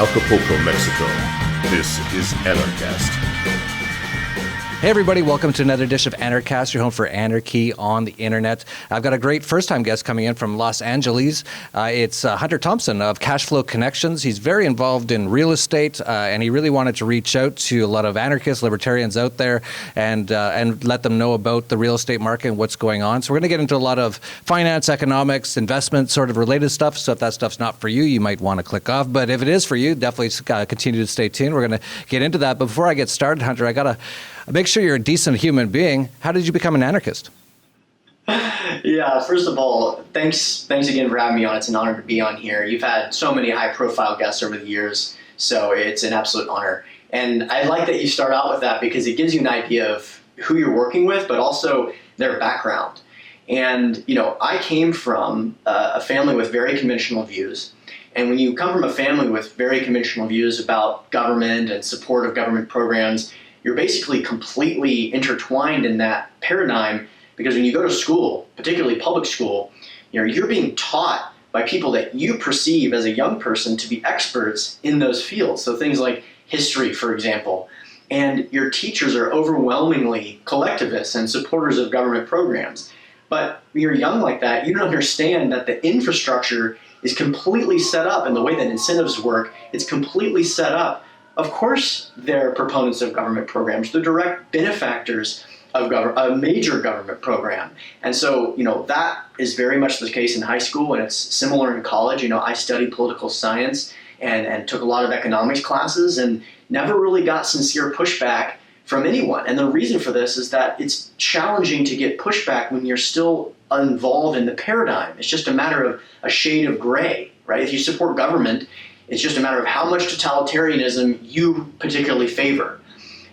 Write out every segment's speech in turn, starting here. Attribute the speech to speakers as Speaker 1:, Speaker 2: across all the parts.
Speaker 1: Acapulco, Mexico. This is Anarchast.
Speaker 2: Hey everybody, welcome to another edition of Anarchast, your home for anarchy on the internet. I've got a great first-time guest coming in from Los Angeles. It's Hunter Thompson of Cash Flow Connections. He's very involved in real estate, and he really wanted to reach out to a lot of anarchists, libertarians out there, and let them know about the real estate market and what's going on. So we're going to get into a lot of finance, economics, investment sort of related stuff. So if that stuff's not for you, you might want to click off. But if it is for you, definitely continue to stay tuned. We're going to get into that. But before I get started, Hunter, I got to make sure you're a decent human being. How did you become an anarchist?
Speaker 3: Yeah, first of all, thanks again for having me on. It's an honor to be on here. You've had so many high-profile guests over the years, so it's an absolute honor. And I like that you start out with that because it gives you an idea of who you're working with, but also their background. And, you know, I came from a family with very conventional views. And when you come from a family with very conventional views about government and support of government programs, you're basically completely intertwined in that paradigm because when you go to school, particularly public school, you're being taught by people that you perceive as a young person to be experts in those fields. So things like history, for example, and your teachers are overwhelmingly collectivists and supporters of government programs. But when you're young like that, you don't understand that the infrastructure is completely set up and the way that incentives work, it's completely set up. Of course, they're proponents of government programs. They're direct benefactors of a major government program. And so, that is very much the case in high school, and it's similar in college. I studied political science and took a lot of economics classes and never really got sincere pushback from anyone. And the reason for this is that it's challenging to get pushback when you're still involved in the paradigm. It's just a matter of a shade of gray, right? If you support government, it's just a matter of how much totalitarianism you particularly favor.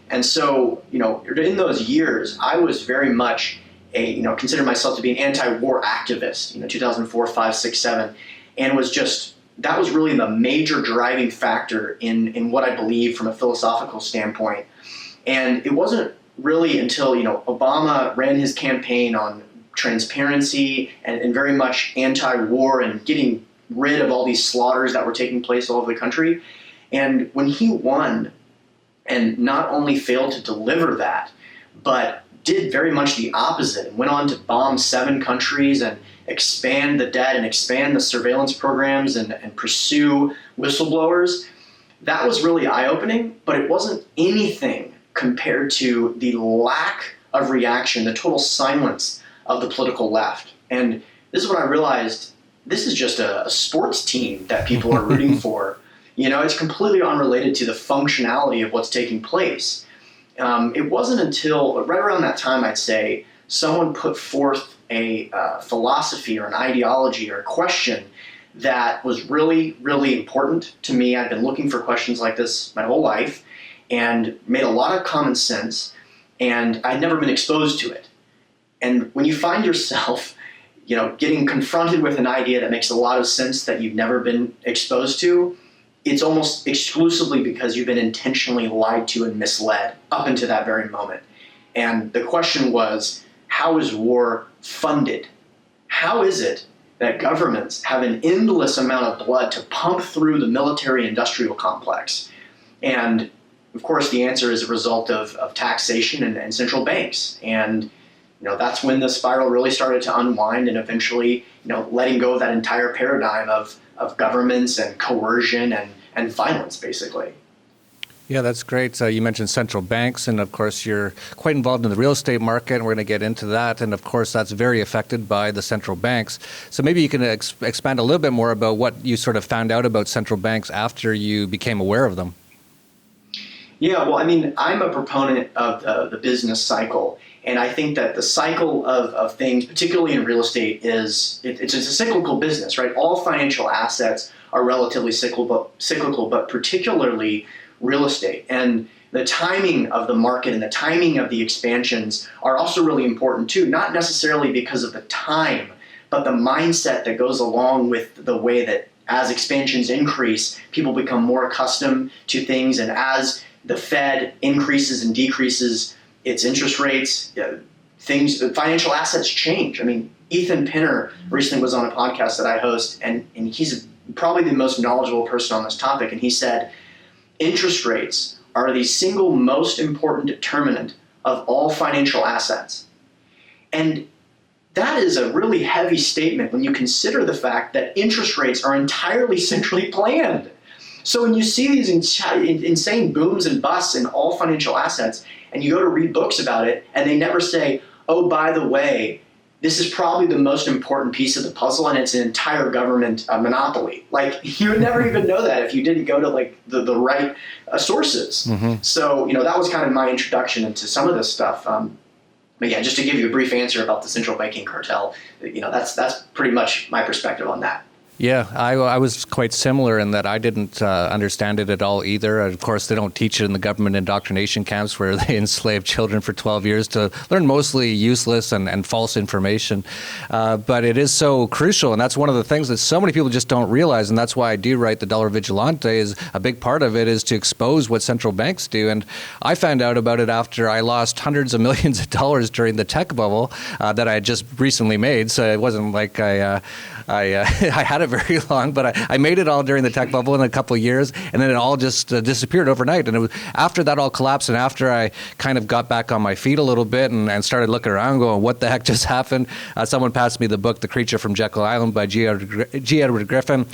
Speaker 3: And so, in those years, I was very much considered myself to be an anti-war activist, 2004, 5, 6, 7, and that was really the major driving factor in what I believe from a philosophical standpoint. And it wasn't really until, Obama ran his campaign on transparency and very much anti-war and getting rid of all these slaughters that were taking place all over the country. And when he won and not only failed to deliver that, but did very much the opposite and went on to bomb 7 countries and expand the debt and expand the surveillance programs and pursue whistleblowers, that was really eye-opening, but it wasn't anything compared to the lack of reaction, the total silence of the political left. And this is when I realized this is just a sports team that people are rooting for. It's completely unrelated to the functionality of what's taking place. It wasn't until right around that time, I'd say, someone put forth a philosophy or an ideology or a question that was really, really important to me. I'd been looking for questions like this my whole life and made a lot of common sense, and I'd never been exposed to it. And when you find yourself getting confronted with an idea that makes a lot of sense that you've never been exposed to, it's almost exclusively because you've been intentionally lied to and misled up until that very moment. And the question was, how is war funded? How is it that governments have an endless amount of blood to pump through the military-industrial complex? And, of course, the answer is a result of taxation and central banks. And that's when the spiral really started to unwind and eventually, letting go of that entire paradigm of governments and coercion and violence, basically.
Speaker 2: Yeah, that's great. You mentioned central banks, and of course you're quite involved in the real estate market, and we're going to get into that. And of course that's very affected by the central banks. So maybe you can expand a little bit more about what you sort of found out about central banks after you became aware of them.
Speaker 3: Yeah, well, I'm a proponent of the business cycle. And I think that the cycle of things, particularly in real estate, it's a cyclical business, right? All financial assets are relatively cyclical, but particularly real estate. And the timing of the market and the timing of the expansions are also really important too, not necessarily because of the time, but the mindset that goes along with the way that as expansions increase, people become more accustomed to things. And as the Fed increases and decreases its interest rates, financial assets change. Ethan Pinner recently was on a podcast that I host, and he's probably the most knowledgeable person on this topic, and he said, interest rates are the single most important determinant of all financial assets. And that is a really heavy statement when you consider the fact that interest rates are entirely centrally planned. So when you see these insane booms and busts in all financial assets, and you go to read books about it, and they never say, oh, by the way, this is probably the most important piece of the puzzle, and it's an entire government monopoly. Like, you would never even know that if you didn't go to like the right sources. Mm-hmm. So, that was kind of my introduction into some of this stuff. But yeah, just to give you a brief answer about the central banking cartel, that's pretty much my perspective on that.
Speaker 2: Yeah, I was quite similar in that I didn't understand it at all either. Of course, they don't teach it in the government indoctrination camps where they enslave children for 12 years to learn mostly useless and false information. But it is so crucial, and that's one of the things that so many people just don't realize, and that's why I do write The Dollar Vigilante. Is a big part of it is to expose what central banks do. And I found out about it after I lost hundreds of millions of dollars during the tech bubble that I had just recently made. So it wasn't like I had it very long, but I made it all during the tech bubble in a couple of years, and then it all just disappeared overnight. And it was after that all collapsed, and after I kind of got back on my feet a little bit and started looking around going, what the heck just happened? Someone passed me the book, The Creature from Jekyll Island by G. Edward Griffin,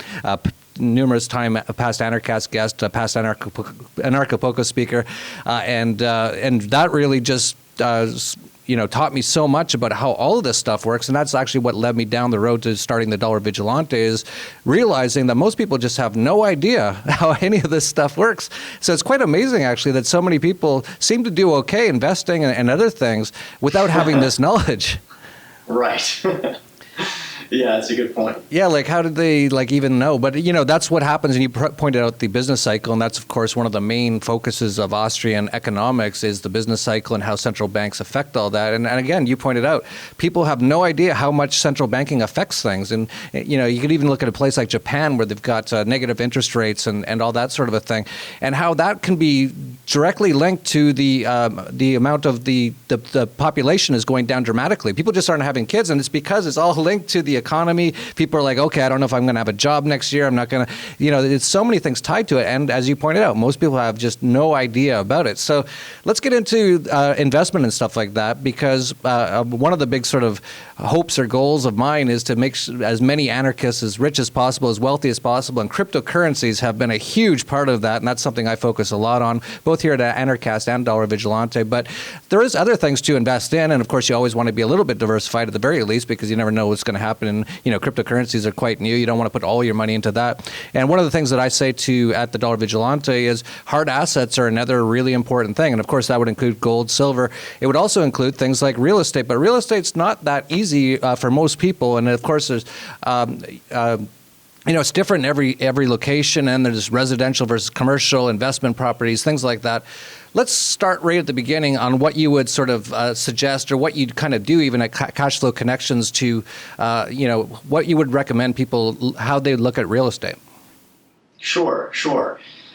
Speaker 2: numerous time past Anarchast guest, past Anarcho speaker, and that really just taught me so much about how all of this stuff works. And that's actually what led me down the road to starting the Dollar Vigilante, is realizing that most people just have no idea how any of this stuff works. So it's quite amazing, actually, that so many people seem to do okay investing and other things without having this knowledge.
Speaker 3: Right. Yeah, that's a good point.
Speaker 2: Yeah, like how did they even know? But that's what happens, and you pointed out the business cycle, and that's of course one of the main focuses of Austrian economics is the business cycle and how central banks affect all that. And again, you pointed out people have no idea how much central banking affects things. And you could even look at a place like Japan where they've got negative interest rates and all that sort of a thing, and how that can be directly linked to the amount of the population is going down dramatically. People just aren't having kids, and it's because it's all linked to the economy. People are like, okay, I don't know if I'm going to have a job next year. I'm not going to, it's so many things tied to it. And as you pointed out, most people have just no idea about it. So let's get into investment and stuff like that, because one of the big sort of hopes or goals of mine is to make as many anarchists as rich as possible, as wealthy as possible. And cryptocurrencies have been a huge part of that. And that's something I focus a lot on, both here at Anarchast and Dollar Vigilante. But there is other things to invest in. And of course, you always want to be a little bit diversified at the very least, because you never know what's going to happen. And, cryptocurrencies are quite new. You don't want to put all your money into that. And one of the things that I say at the Dollar Vigilante is hard assets are another really important thing. And of course, that would include gold, silver. It would also include things like real estate. But real estate's not that easy for most people. And of course, there's it's different in every location, and there's residential versus commercial, investment properties, things like that. Let's start right at the beginning on what you would sort of suggest, or what you'd kind of do even at Cash Flow Connections to, what you would recommend people, how they look at real estate.
Speaker 3: Sure.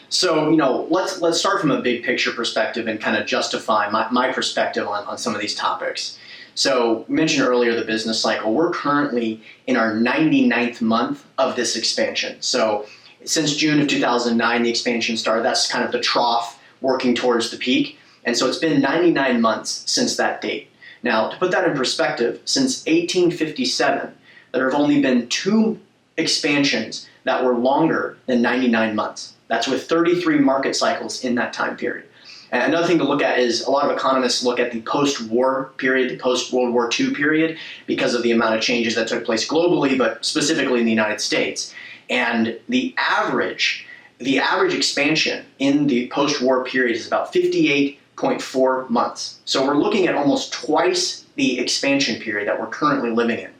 Speaker 3: So, let's start from a big picture perspective and kind of justify my perspective on some of these topics. So, we mentioned earlier the business cycle. We're currently in our 99th month of this expansion. So, since June of 2009, the expansion started. That's kind of the trough working towards the peak. And so it's been 99 months since that date. Now, to put that in perspective, since 1857, there have only been 2 expansions that were longer than 99 months. That's with 33 market cycles in that time period. And another thing to look at is a lot of economists look at the post-war period, the post-World War II period, because of the amount of changes that took place globally, but specifically in the United States. And the average expansion in the post-war period is about 58.4 months. So we're looking at almost twice the expansion period that we're currently living in.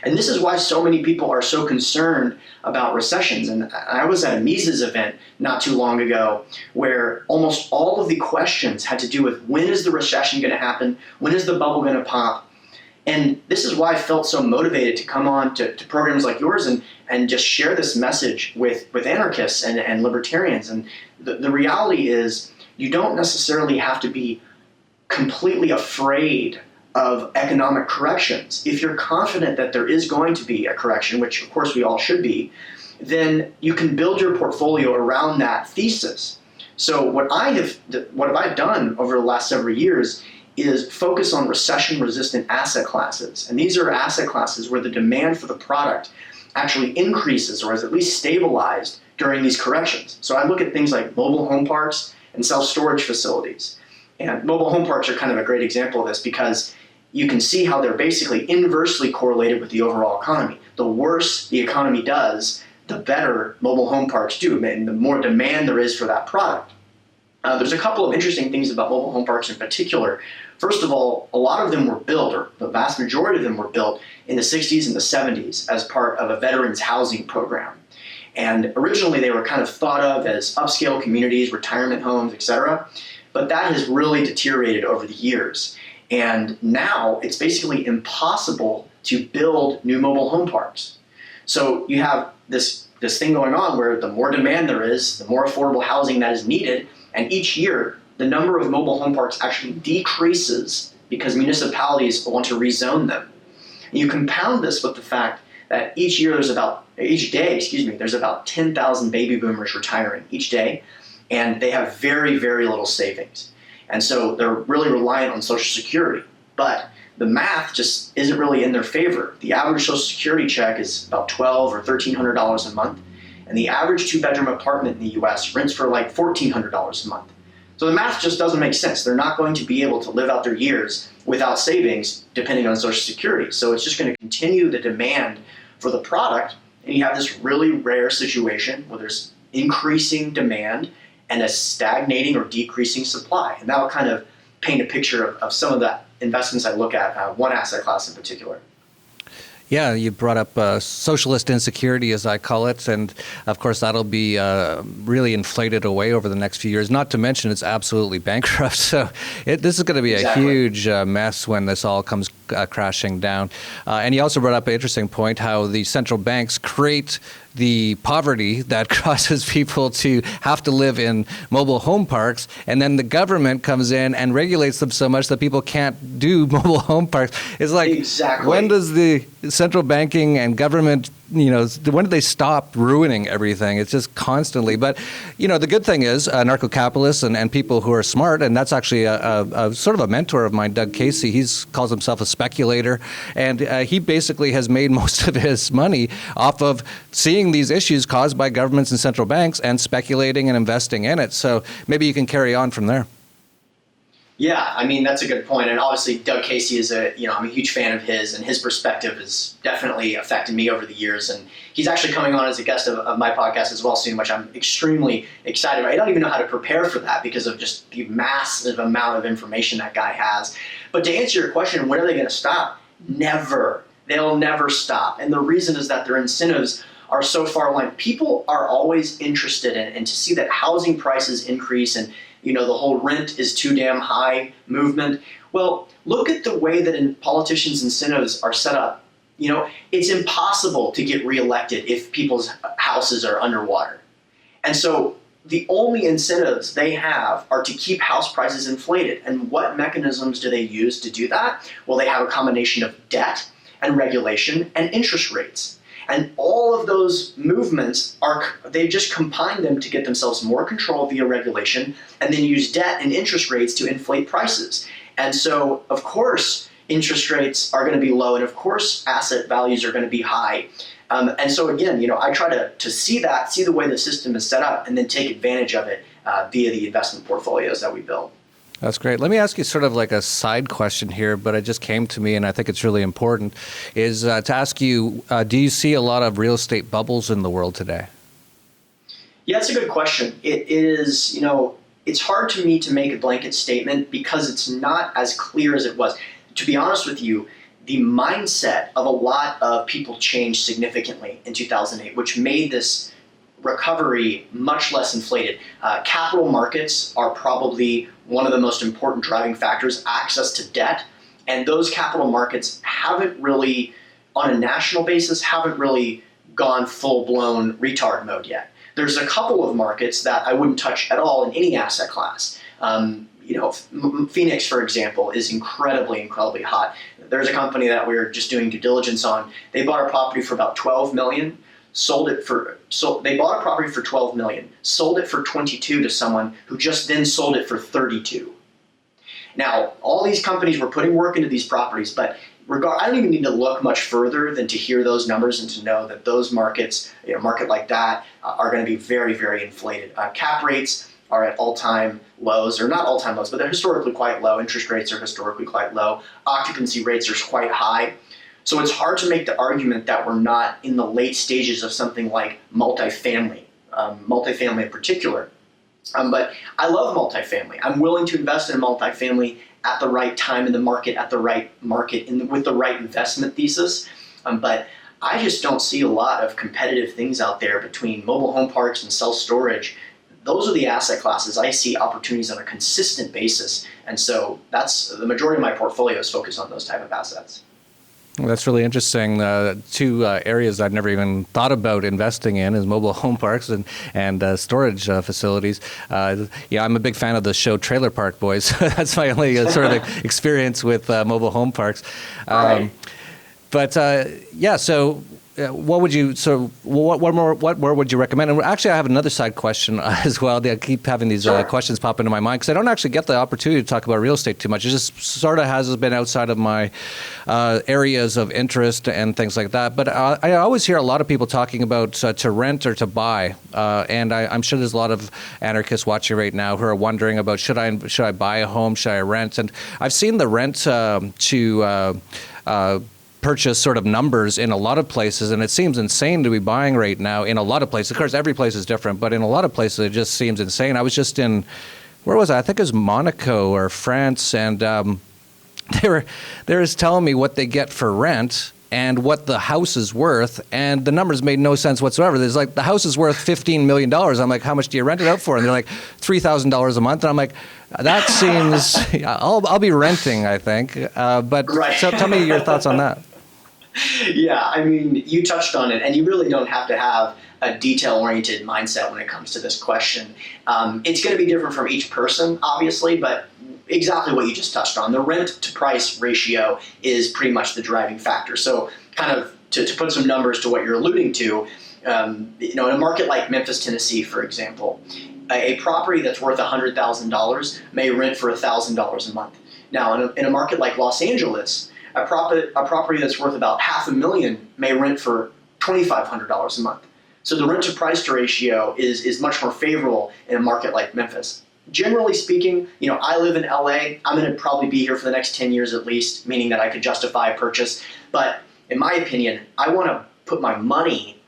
Speaker 3: And this is why so many people are so concerned about recessions. And I was at a Mises event not too long ago where almost all of the questions had to do with when is the recession going to happen? When is the bubble going to pop? And this is why I felt so motivated to come on to programs like yours and just share this message with anarchists and libertarians. And the reality is you don't necessarily have to be completely afraid of economic corrections. If you're confident that there is going to be a correction, which of course we all should be, then you can build your portfolio around that thesis. So what have I done over the last several years is focus on recession-resistant asset classes. And these are asset classes where the demand for the product actually increases or is at least stabilized during these corrections. So I look at things like mobile home parks and self-storage facilities. And mobile home parks are kind of a great example of this because you can see how they're basically inversely correlated with the overall economy. The worse the economy does, the better mobile home parks do, and the more demand there is for that product. There's a couple of interesting things about mobile home parks in particular. First of all, a lot of them were built, or the vast majority of them were built in the 60s and the 70s as part of a veterans housing program. And originally they were kind of thought of as upscale communities, retirement homes, etc. But that has really deteriorated over the years. And now it's basically impossible to build new mobile home parks. So you have this thing going on where the more demand there is, the more affordable housing that is needed, and each year the number of mobile home parks actually decreases because municipalities want to rezone them. And you compound this with the fact that each day, there's about 10,000 baby boomers retiring each day, and they have very, very little savings. And so they're really reliant on Social Security. But the math just isn't really in their favor. The average Social Security check is about $1,200 or $1,300 a month, and the average two-bedroom apartment in the US rents for like $1,400 a month. So the math just doesn't make sense. They're not going to be able to live out their years without savings depending on Social Security. So it's just going to continue the demand for the product, and you have this really rare situation where there's increasing demand and a stagnating or decreasing supply. And that will kind of paint a picture of some of the investments I look at, one asset class in particular.
Speaker 2: Yeah, you brought up socialist insecurity, as I call it, and of course that'll be really inflated away over the next few years, not to mention it's absolutely bankrupt. So this is going to be a huge mess when this all comes crashing down. And you also brought up an interesting point, how the central banks create the poverty that causes people to have to live in mobile home parks, and then the government comes in and regulates them so much that people can't do mobile home parks. It's like, exactly. When does the central banking and government, when do they stop ruining everything? It's just constantly. But, the good thing is anarcho-capitalists and people who are smart, and that's actually a sort of a mentor of mine, Doug Casey. He calls himself a speculator, and he basically has made most of his money off of seeing these issues caused by governments and central banks and speculating and investing in it. So maybe you can carry on from there.
Speaker 3: Yeah, I mean, that's a good point. And obviously Doug Casey is I'm a huge fan of his, and his perspective has definitely affected me over the years. And he's actually coming on as a guest of my podcast as well soon, which I'm extremely excited about. I don't even know how to prepare for that because of just the massive amount of information that guy has. But to answer your question, when are they going to stop? Never. They'll never stop. And the reason is that their incentives are so far aligned. People are always interested in, and to see that housing prices increase and the whole rent is too damn high movement. Well, look at the way that politicians' incentives are set up. It's impossible to get reelected if people's houses are underwater. And so the only incentives they have are to keep house prices inflated. And what mechanisms do they use to do that? Well, they have a combination of debt and regulation and interest rates. And all of those movements they just combine them to get themselves more control via regulation and then use debt and interest rates to inflate prices. And so, of course, interest rates are going to be low, and of course, asset values are going to be high. And so again, I try to see the way the system is set up and then take advantage of it via the investment portfolios that we build.
Speaker 2: That's great. Let me ask you sort of like a side question here, but it just came to me and I think it's really important, is to ask you, do you see a lot of real estate bubbles in the world today?
Speaker 3: Yeah, that's a good question. It is, it's hard to me to make a blanket statement because it's not as clear as it was. To be honest with you, the mindset of a lot of people changed significantly in 2008, which made this recovery much less inflated. Capital markets are probably one of the most important driving factors, access to debt. And those capital markets haven't really, on a national basis, haven't really gone full-blown retard mode yet. There's a couple of markets that I wouldn't touch at all in any asset class. Phoenix, for example, is incredibly, incredibly hot. There's a company that we're just doing due diligence on. They bought a property for about $12 million, sold it for they bought a property for 12 million, sold it for 22 to someone who just then sold it for 32. Now, all these companies were putting work into these properties, but I don't even need to look much further than to hear those numbers and to know that those markets, a market like that, are going to be very, very inflated. Cap rates are at all-time lows, or not all-time lows, but they're historically quite low. Interest rates are historically quite low. Occupancy rates are quite high. So it's hard to make the argument that we're not in the late stages of something like multifamily in particular. But I love multifamily. I'm willing to invest in multifamily at the right time in the market, with the right investment thesis. But I just don't see a lot of competitive things out there between mobile home parks and self-storage. Those are the asset classes I see opportunities on a consistent basis. And so that's the majority of my portfolio is focused on those type of assets.
Speaker 2: Well, that's really interesting. Two areas I've never even thought about investing in is mobile home parks and storage facilities. I'm a big fan of the show Trailer Park Boys. That's my only sort of experience with mobile home parks.
Speaker 3: Right.
Speaker 2: So what would you what more would you recommend? And actually, I have another side question as well. I keep having these questions pop into my mind because I don't actually get the opportunity to talk about real estate too much. It just sort of has been outside of my areas of interest and things like that. But I always hear a lot of people talking about to rent or to buy, and I'm sure there's a lot of anarchists watching right now who are wondering about should I buy a home, should I rent? And I've seen the rent to purchase sort of numbers in a lot of places, and it seems insane to be buying right now in a lot of places. Of course, every place is different, but in a lot of places it just seems insane. I was just in, where was I? I think it was Monaco or France, and they were telling me what they get for rent and what the house is worth, and the numbers made no sense whatsoever. There's like, the house is worth $15 million. I'm like, how much do you rent it out for? And they're like, $3,000 a month. And I'm like, that seems, I'll be renting, I think. So tell me your thoughts on that.
Speaker 3: Yeah, I mean, you touched on it, and you really don't have to have a detail-oriented mindset when it comes to this question. It's going to be different from each person, obviously, but exactly what you just touched on. The rent-to-price ratio is pretty much the driving factor. So kind of to put some numbers to what you're alluding to, in a market like Memphis, Tennessee, for example, a property that's worth $100,000 may rent for $1,000 a month. Now, in a market like Los Angeles, a property that's worth about $500,000 may rent for $2,500 a month. So the rent-to-price ratio is much more favorable in a market like Memphis. Generally speaking, I live in LA. I'm going to probably be here for the next 10 years at least, meaning that I could justify a purchase. But in my opinion, I want to put my money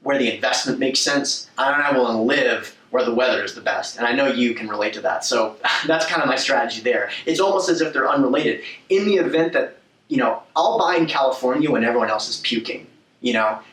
Speaker 3: where the investment makes sense, and I want to live where the weather is the best. And I know you can relate to that. So that's kind of my strategy there. It's almost as if they're unrelated. In the event that I'll buy in California when everyone else is puking,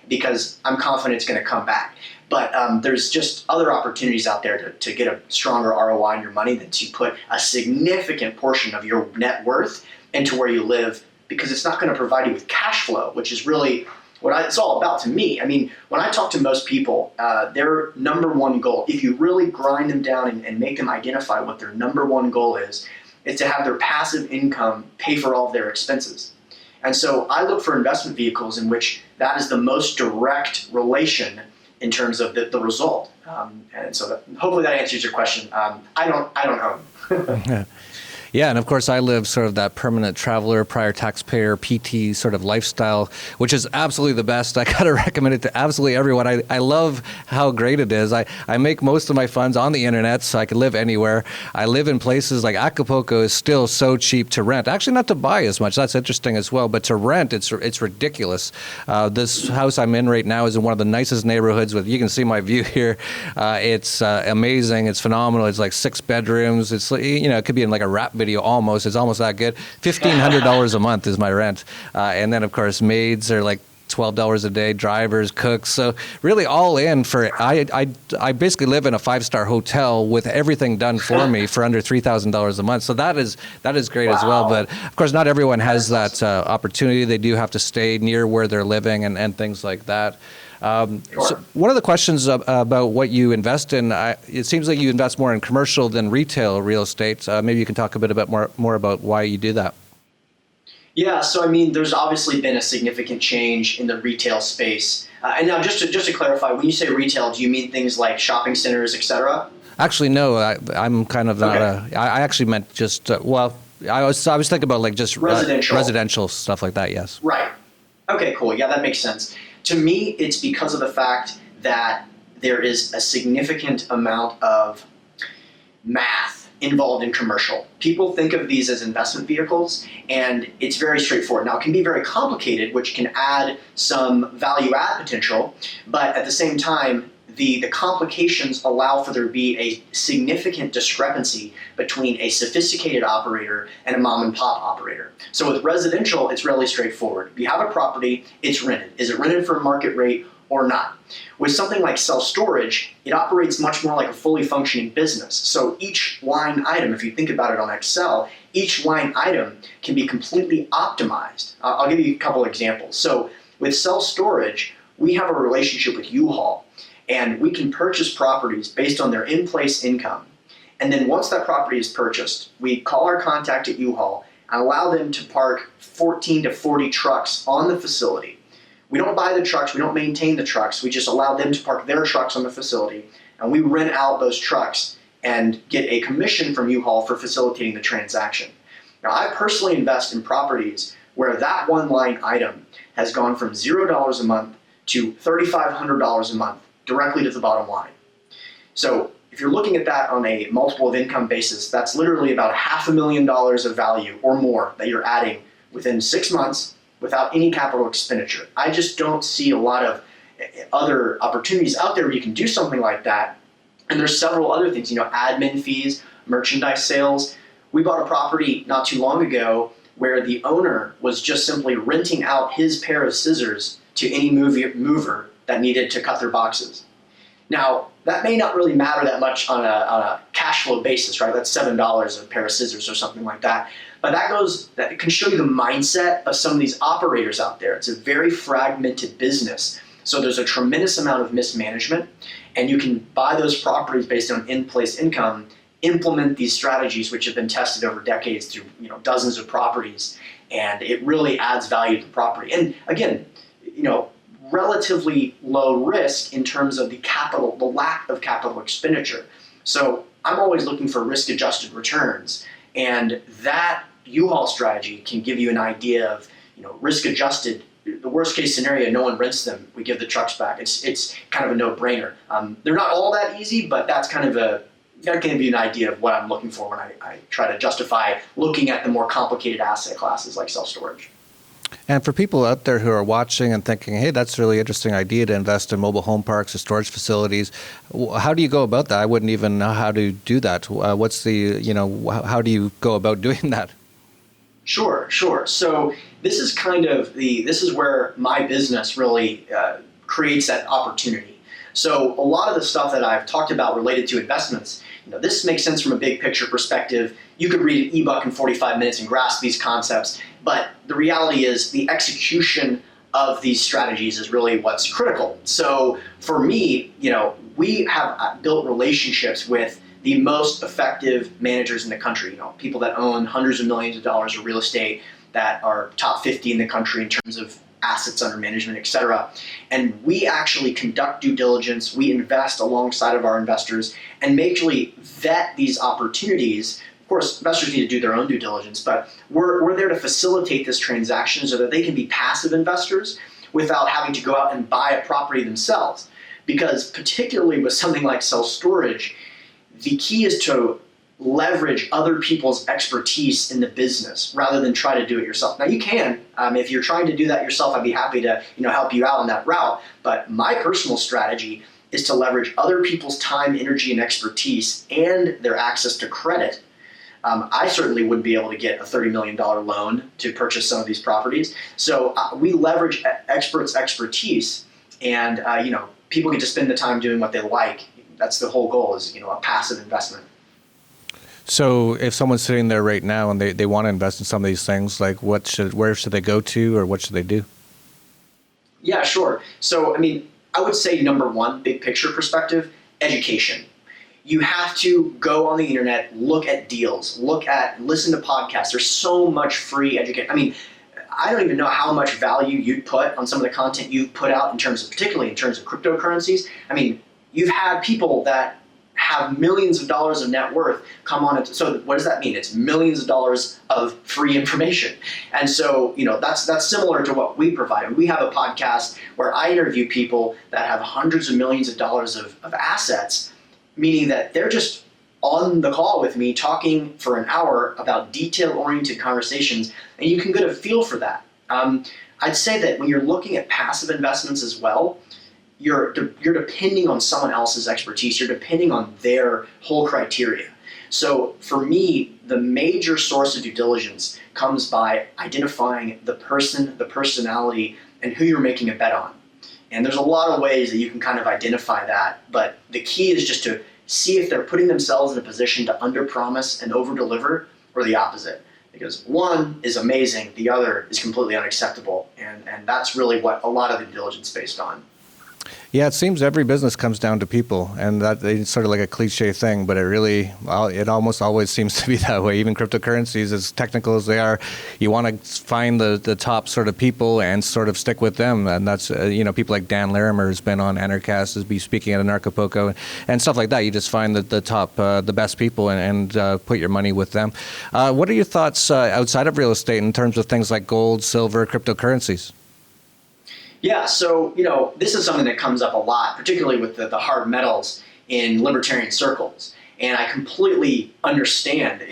Speaker 3: because I'm confident it's going to come back. But there's just other opportunities out there to get a stronger ROI on your money than to put a significant portion of your net worth into where you live, because it's not going to provide you with cash flow, which is really what it's all about to me. I mean, when I talk to most people, their number one goal, if you really grind them down and make them identify what their number one goal is to have their passive income pay for all of their expenses. And so I look for investment vehicles in which that is the most direct relation in terms of the result. And so hopefully that answers your question. I don't know.
Speaker 2: Yeah, and of course I live sort of that permanent traveler, prior taxpayer, PT sort of lifestyle, which is absolutely the best. I gotta recommend it to absolutely everyone. I love how great it is. I make most of my funds on the internet, so I can live anywhere. I live in places like Acapulco is still so cheap to rent. Actually, not to buy as much. That's interesting as well. But to rent, it's ridiculous. This house I'm in right now is in one of the nicest neighborhoods. You can see my view here. It's amazing. It's phenomenal. It's like 6 bedrooms. It's it could be in like a rap video almost. It's almost that good. $1,500 a month is my rent. And then, of course, maids are like $12 a day, drivers, cooks. So really all in for, I basically live in a 5-star hotel with everything done for me for under $3,000 a month. So that is great as well. But of course, not everyone has that opportunity. They do have to stay near where they're living and things like that. So one of the questions about what you invest in, it seems like you invest more in commercial than retail real estate. Maybe you can talk a bit about more about why you do that.
Speaker 3: Yeah, so I mean, there's obviously been a significant change in the retail space. And now, just to clarify, when you say retail, do you mean things like shopping centers, et cetera?
Speaker 2: Actually, no. I'm kind of not
Speaker 3: Okay.
Speaker 2: I actually meant just well. I was thinking about like just
Speaker 3: Residential.
Speaker 2: stuff like that. Yes.
Speaker 3: Right. Okay, cool. Yeah, that makes sense. To me, it's because of the fact that there is a significant amount of math involved in commercial. People think of these as investment vehicles, and it's very straightforward. Now, it can be very complicated, which can add some value add potential, but at the same time, the complications allow for there to be a significant discrepancy between a sophisticated operator and a mom and pop operator. So with residential, it's really straightforward. If you have a property, it's rented. Is it rented for a market rate or not? With something like self-storage, it operates much more like a fully functioning business. So each line item, if you think about it on Excel, each line item can be completely optimized. I'll give you a couple examples. So with self-storage, we have a relationship with U-Haul, and we can purchase properties based on their in-place income. And then once that property is purchased, we call our contact at U-Haul and allow them to park 14 to 40 trucks on the facility. We don't buy the trucks, we don't maintain the trucks, we just allow them to park their trucks on the facility, and we rent out those trucks and get a commission from U-Haul for facilitating the transaction. Now, I personally invest in properties where that one line item has gone from $0 a month to $3,500 a month directly to the bottom line. So if you're looking at that on a multiple of income basis, that's literally about $500,000 of value or more that you're adding within 6 months without any capital expenditure. I just don't see a lot of other opportunities out there where you can do something like that. And there's several other things, admin fees, merchandise sales. We bought a property not too long ago where the owner was just simply renting out his pair of scissors to any mover that needed to cut their boxes. Now, that may not really matter that much on a cash flow basis, right? That's $7 a pair of scissors or something like that. But that can show you the mindset of some of these operators out there. It's a very fragmented business. So there's a tremendous amount of mismanagement, and you can buy those properties based on in-place income, implement these strategies which have been tested over decades through dozens of properties, and it really adds value to the property. And again, relatively low risk in terms of the lack of capital expenditure. So I'm always looking for risk-adjusted returns, and that U-Haul strategy can give you an idea of risk-adjusted. The worst case scenario, no one rents them, we give the trucks back. It's kind of a no-brainer. They're not all that easy, but that's kind of that can give you an idea of what I'm looking for when I try to justify looking at the more complicated asset classes like self-storage.
Speaker 2: And for people out there who are watching and thinking, hey, that's a really interesting idea to invest in mobile home parks or storage facilities, how do you go about that? I wouldn't even know how to do that. How do you go about doing that?
Speaker 3: Sure. So this is where my business really creates that opportunity. So a lot of the stuff that I've talked about related to investments, this makes sense from a big picture perspective. You could read an ebook in 45 minutes and grasp these concepts, but the reality is the execution of these strategies is really what's critical. So for me, we have built relationships with the most effective managers in the country, people that own hundreds of millions of dollars of real estate that are top 50 in the country in terms of assets under management, et cetera. And we actually conduct due diligence, we invest alongside of our investors and majorly vet these opportunities. Of course, investors need to do their own due diligence, but we're there to facilitate this transaction so that they can be passive investors without having to go out and buy a property themselves. Because particularly with something like self-storage, the key is to leverage other people's expertise in the business rather than try to do it yourself. Now you can, if you're trying to do that yourself, I'd be happy to help you out on that route. But my personal strategy is to leverage other people's time, energy, and expertise and their access to credit. I certainly wouldn't be able to get a $30 million loan to purchase some of these properties. So we leverage experts' expertise, and people get to spend the time doing what they like. That's the whole goal, is a passive investment.
Speaker 2: So if someone's sitting there right now and they want to invest in some of these things, like where should they go to, or what should they do?
Speaker 3: Yeah, sure. So, I would say number one, big picture perspective, education. You have to go on the internet, look at deals, listen to podcasts. There's so much free education. I don't even know how much value you'd put on some of the content you've put out particularly in terms of cryptocurrencies. I mean, you've had people that have millions of dollars of net worth come on it. So what does that mean? It's millions of dollars of free information. And so, that's similar to what we provide. We have a podcast where I interview people that have hundreds of millions of dollars of assets, meaning that they're just on the call with me talking for an hour about detail-oriented conversations, and you can get a feel for that. I'd say that when you're looking at passive investments as well, you're depending on someone else's expertise. You're depending on their whole criteria. So for me, the major source of due diligence comes by identifying the person, the personality, and who you're making a bet on. And there's a lot of ways that you can kind of identify that, but the key is just to see if they're putting themselves in a position to underpromise and overdeliver, or the opposite. Because one is amazing, the other is completely unacceptable. And that's really what a lot of the diligence is based on.
Speaker 2: Yeah, it seems every business comes down to people, and that it's sort of like a cliche thing, but it almost always seems to be that way. Even cryptocurrencies, as technical as they are, you want to find the top sort of people and sort of stick with them, and that's people like Dan Larimer has been on Anarchast, has been speaking at Anarcho and stuff like that. You just find the top, the best people, and put your money with them. What are your thoughts outside of real estate in terms of things like gold, silver, cryptocurrencies?
Speaker 3: Yeah, so, this is something that comes up a lot, particularly with the hard metals in libertarian circles. And I completely understand,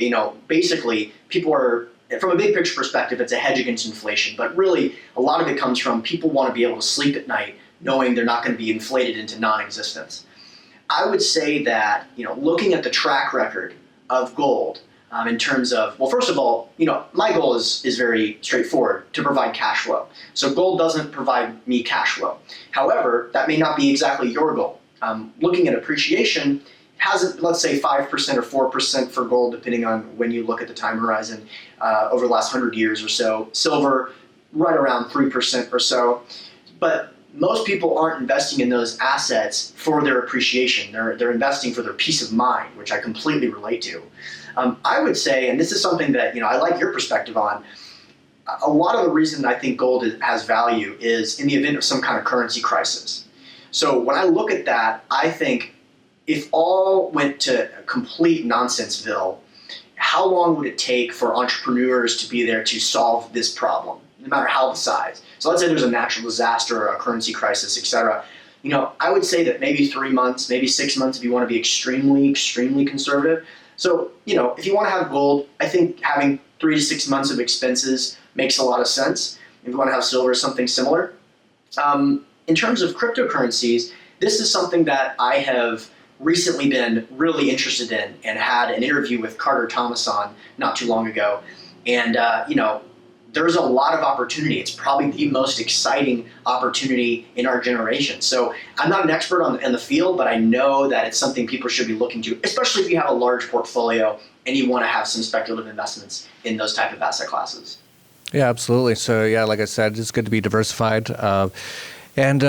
Speaker 3: basically people are, from a big picture perspective, it's a hedge against inflation. But really, a lot of it comes from people want to be able to sleep at night knowing they're not going to be inflated into non-existence. I would say that, looking at the track record of gold, in terms of, well, first of all, my goal is very straightforward, to provide cash flow. So gold doesn't provide me cash flow. However, that may not be exactly your goal. Looking at appreciation, hasn't, let's say 5% or 4% for gold, depending on when you look at the time horizon, over the last 100 years or so. Silver, right around 3% or so. But most people aren't investing in those assets for their appreciation. They're investing for their peace of mind, which I completely relate to. I would say, and this is something that I like your perspective on, a lot of the reason I think gold has value is in the event of some kind of currency crisis. So when I look at that, I think if all went to complete nonsenseville, how long would it take for entrepreneurs to be there to solve this problem, no matter how the size? So let's say there's a natural disaster or a currency crisis, et cetera. I would say that maybe 3 months, maybe 6 months if you want to be extremely, extremely conservative. So, if you want to have gold, I think having 3 to 6 months of expenses makes a lot of sense. If you want to have silver, something similar. In terms of cryptocurrencies, this is something that I have recently been really interested in and had an interview with Carter Thomas on not too long ago. And, there's a lot of opportunity. It's probably the most exciting opportunity in our generation. So I'm not an expert in the field, but I know that it's something people should be looking to, especially if you have a large portfolio and you want to have some speculative investments in those type of asset classes.
Speaker 2: Yeah, absolutely. So yeah, like I said, it's good to be diversified. And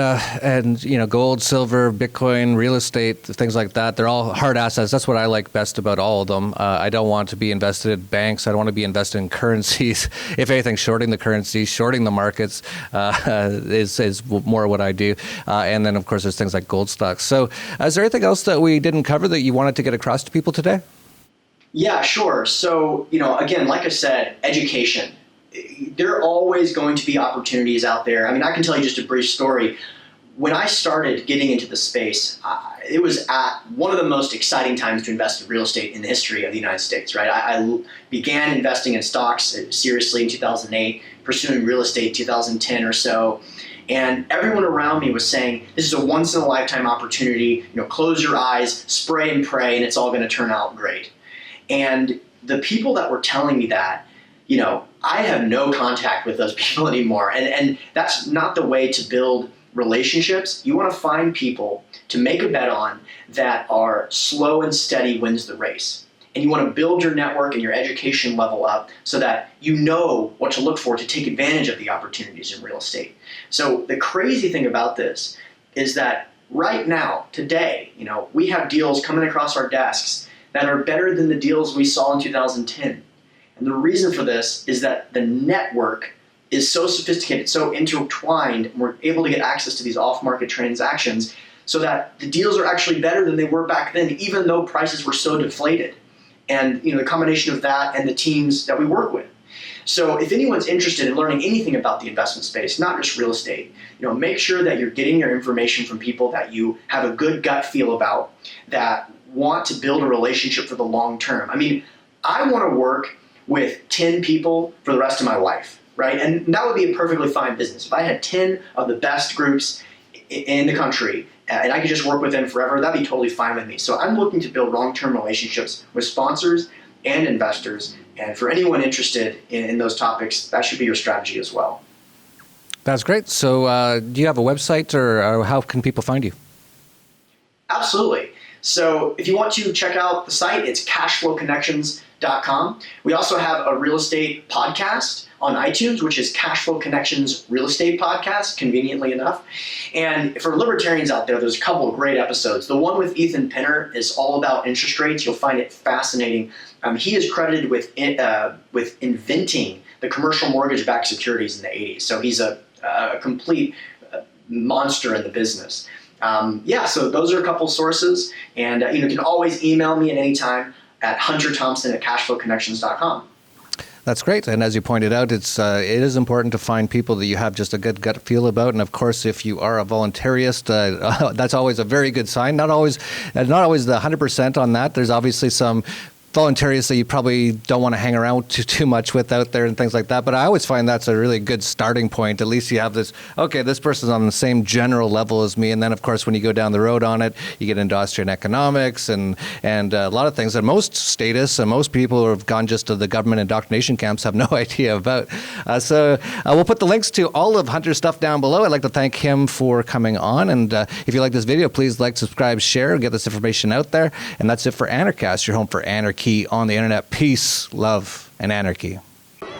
Speaker 2: gold, silver, Bitcoin, real estate, things like that, they're all hard assets. That's what I like best about all of them. I don't want to be invested in banks. I don't want to be invested in currencies. If anything, shorting the currencies, shorting the markets is more what I do. And then, of course, there's things like gold stocks. So is there anything else that we didn't cover that you wanted to get across to people today?
Speaker 3: Yeah, sure. So, again, like I said, education. There are always going to be opportunities out there. I mean, I can tell you just a brief story. When I started getting into the space, it was at one of the most exciting times to invest in real estate in the history of the United States, right? I began investing in stocks seriously in 2008, pursuing real estate in 2010 or so. And everyone around me was saying, this is a once-in-a-lifetime opportunity. Close your eyes, spray and pray, and it's all going to turn out great. And the people that were telling me that, I have no contact with those people anymore. And that's not the way to build relationships. You want to find people to make a bet on that are slow and steady wins the race. And you want to build your network and your education level up so that you know what to look for to take advantage of the opportunities in real estate. So the crazy thing about this is that right now, today, we have deals coming across our desks that are better than the deals we saw in 2010. And the reason for this is that the network is so sophisticated, so intertwined, and we're able to get access to these off-market transactions so that the deals are actually better than they were back then, even though prices were so deflated. And the combination of that and the teams that we work with. So if anyone's interested in learning anything about the investment space, not just real estate, make sure that you're getting your information from people that you have a good gut feel about, that want to build a relationship for the long term. I mean, I want to work with 10 people for the rest of my life, right? And that would be a perfectly fine business. If I had 10 of the best groups in the country and I could just work with them forever, that'd be totally fine with me. So I'm looking to build long-term relationships with sponsors and investors. And for anyone interested in those topics, that should be your strategy as well.
Speaker 2: That's great. So do you have a website, or how can people find you?
Speaker 3: Absolutely. So if you want to check out the site, it's cashflowconnections.com. We also have a real estate podcast on iTunes, which is Cashflow Connections Real Estate Podcast, conveniently enough. And for libertarians out there, there's a couple of great episodes. The one with Ethan Pinner is all about interest rates. You'll find it fascinating. He is credited with inventing the commercial mortgage-backed securities in the 80s. So he's a complete monster in the business. So those are a couple sources. And you can always email me at any time at hunterthompson@cashflowconnections.com.
Speaker 2: That's great. And as you pointed out, it is important to find people that you have just a good gut feel about. And of course, if you are a voluntarist, that's always a very good sign. Not always the 100% on that. There's obviously some voluntarists that you probably don't want to hang around too much with out there and things like that. But I always find that's a really good starting point. At least you have this, okay, this person's on the same general level as me. And then, of course, when you go down the road on it, you get into Austrian economics and a lot of things that most statists and most people who have gone just to the government indoctrination camps have no idea about. So we'll put the links to all of Hunter's stuff down below. I'd like to thank him for coming on. And if you like this video, please like, subscribe, share, get this information out there. And that's it for Anarchast, your home for anarchy on the internet. Peace, love, and anarchy.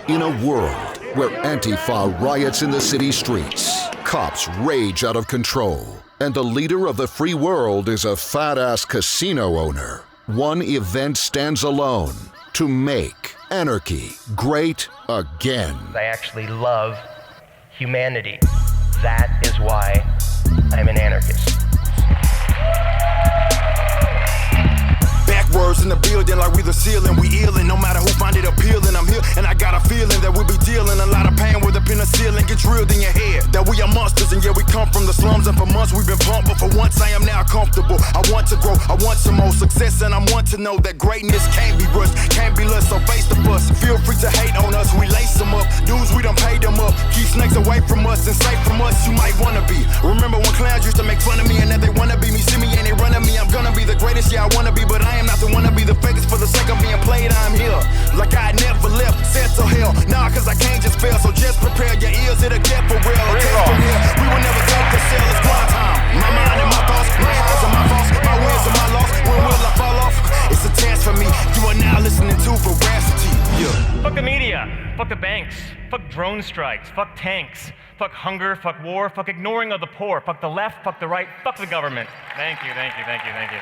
Speaker 4: In a world where Antifa riots in the city streets, cops rage out of control, and the leader of the free world is a fat-ass casino owner, one event stands alone to make anarchy great again.
Speaker 5: I actually love humanity. That is why I'm an anarchist.
Speaker 6: Words in the building like we the ceiling, we illin'. No matter who find it appealing, I'm here and I got a feeling that we'll be dealing a lot of pain with a penicillin get drilled in your head. That we are monsters and yeah, we come from the slums and for months we've been pumped, but for once I am now comfortable. I want to grow, I want some more success, and I want to know that greatness can't be rushed, can't be lust, so face the bus. Feel free to hate on us, we lace them up. Dudes, we done paid them up. Keep snakes away from us and safe from us, you might wanna be. Remember when clowns used to make fun of me and now they wanna be me? See me and they run at me, I'm gonna be the greatest, yeah I wanna be, but I am not the one to be the fakest for the sake of being played. I'm here like I never left, said to hell. Nah, cause I can't just fail, so just prepare your ears, it'll get for real. Okay, from here, we will never go for sale, it's grind time. My mind and my thoughts, my highs and my faults, my wins and my loss. When will I fall off? It's a test for me. You are now listening to Veracity. Yeah.
Speaker 5: Fuck the media, fuck the banks, fuck drone strikes, fuck tanks, fuck hunger, fuck war, fuck ignoring of the poor, fuck the left, fuck the right, fuck the government. Thank you, thank you, thank you, thank you.